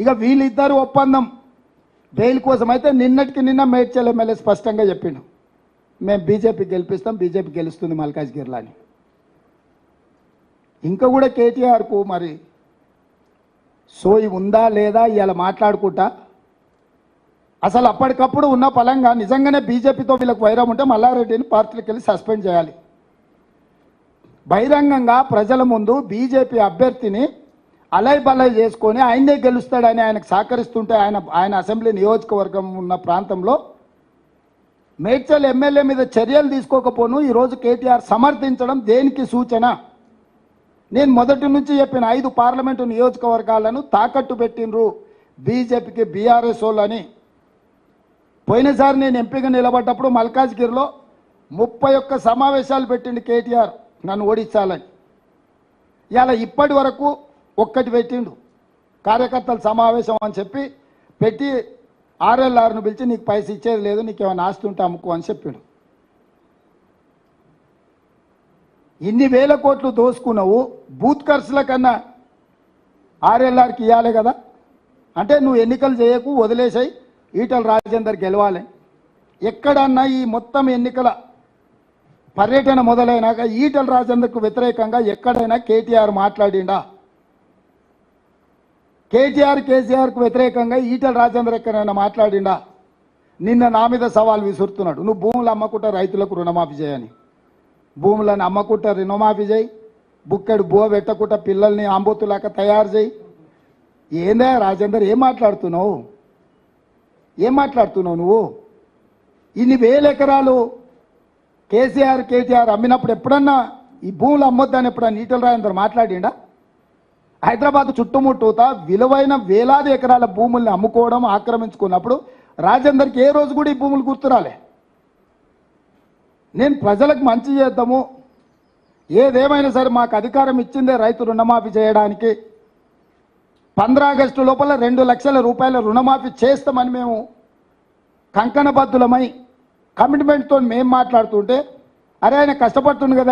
ఇక వీళ్ళిద్దరు ఒప్పందం బెయిల్ కోసం అయితే నిన్నటికి నిన్న మేడ్చల్ ఎమ్మెల్యే స్పష్టంగా చెప్పిండు, మేము బీజేపీ గెలిపిస్తాం, బీజేపీ గెలుస్తుంది మల్కాజ్గిరిలో అని. ఇంకా కూడా కేటీఆర్కు మరి సోయి ఉందా లేదా ఇలా మాట్లాడుకుంటా అసలు అప్పటికప్పుడు ఉన్న పలంగా నిజంగానే బీజేపీతో వీళ్ళకి వైరం ఉంటే మల్లారెడ్డిని పార్టీలకు వెళ్ళి సస్పెండ్ చేయాలి. బహిరంగంగా ప్రజల ముందు బీజేపీ అభ్యర్థిని అలై బలై చేసుకొని ఆయనే గెలుస్తాడని ఆయనకు సహకరిస్తుంటే ఆయన అసెంబ్లీ నియోజకవర్గం ఉన్న ప్రాంతంలో మేడ్చల్ ఎమ్మెల్యే మీద చర్యలు తీసుకోకపోను ఈరోజు కేటీఆర్ సమర్థించడం దేనికి సూచన? నేను మొదటి నుంచి చెప్పిన 5 పార్లమెంటు నియోజకవర్గాలను తాకట్టు పెట్టినరు బీజేపీకి బీఆర్ఎస్ వాళ్ళని. పోయినసారి నేను ఎంపీగా నిలబడ్డప్పుడు మల్కాజ్గిరిలో 31 సమావేశాలు పెట్టిండు కేటీఆర్ నన్ను ఓడించాలని. ఇలా ఇప్పటి వరకు ఒక్కటి పెట్టిండు, కార్యకర్తల సమావేశం అని చెప్పి పెట్టి ఆర్ఎల్ఆర్ను పిలిచి నీకు పైసలు ఇచ్చేది లేదు, నీకు ఏమైనా ఆస్తి ఉంటే అమ్ముకో అని చెప్పాడు. ఇన్ని వేల కోట్లు దోసుకున్నావు, బూత్ ఖర్చుల కన్నా ఆర్ఎల్ఆర్కి ఇవ్వాలి కదా. అంటే నువ్వు ఎన్నికలు చేయకు, వదిలేసాయి, ఈటల రాజేందర్ గెలవాలి. ఎక్కడన్నా ఈ మొత్తం ఎన్నికల పర్యటన మొదలైనాక ఈటల రాజేందర్కు వ్యతిరేకంగా ఎక్కడైనా కేటీఆర్ మాట్లాడిండా? కేసీఆర్కు వ్యతిరేకంగా ఈటల రాజేందర్ ఎక్కడైనా మాట్లాడిండా? నిన్న నా మీద సవాల్ విసురుతున్నాడు, నువ్వు భూములు అమ్మకుంటే రైతులకు రుణమాఫీ చేయని. భూములను అమ్మకుంటే రుణమాఫీ చేయి, బుక్కెడు బువ పెట్టకుండా పిల్లల్ని ఆంబోతులాక తయారు చేయి. ఏందా రాజేందర్, ఏం మాట్లాడుతున్నావు నువ్వు? ఇన్ని వేల ఎకరాలు కేటీఆర్ అమ్మినప్పుడు ఎప్పుడన్నా ఈ భూములు అమ్మొద్దని ఎప్పుడన్నా ఈటల రాజేందర్ మాట్లాడిండా? హైదరాబాద్ చుట్టుముట్టూతా విలువైన వేలాది ఎకరాల భూముల్ని అమ్ముకోవడం, ఆక్రమించుకున్నప్పుడు రాజేందర్కి ఏ రోజు కూడా ఈ భూములు గుర్తురాలే. నేను ప్రజలకు మంచి చేద్దాము, ఏదేమైనా సరే మాకు అధికారం ఇచ్చిందే రైతు రుణమాఫీ చేయడానికి. 15 ఆగస్టు లోపల 2 లక్షల రూపాయల రుణమాఫీ చేస్తామని మేము కంకణబద్ధులమై కమిట్మెంట్తో మేము మాట్లాడుతుంటే, అరే ఆయన కష్టపడుతుంది కదా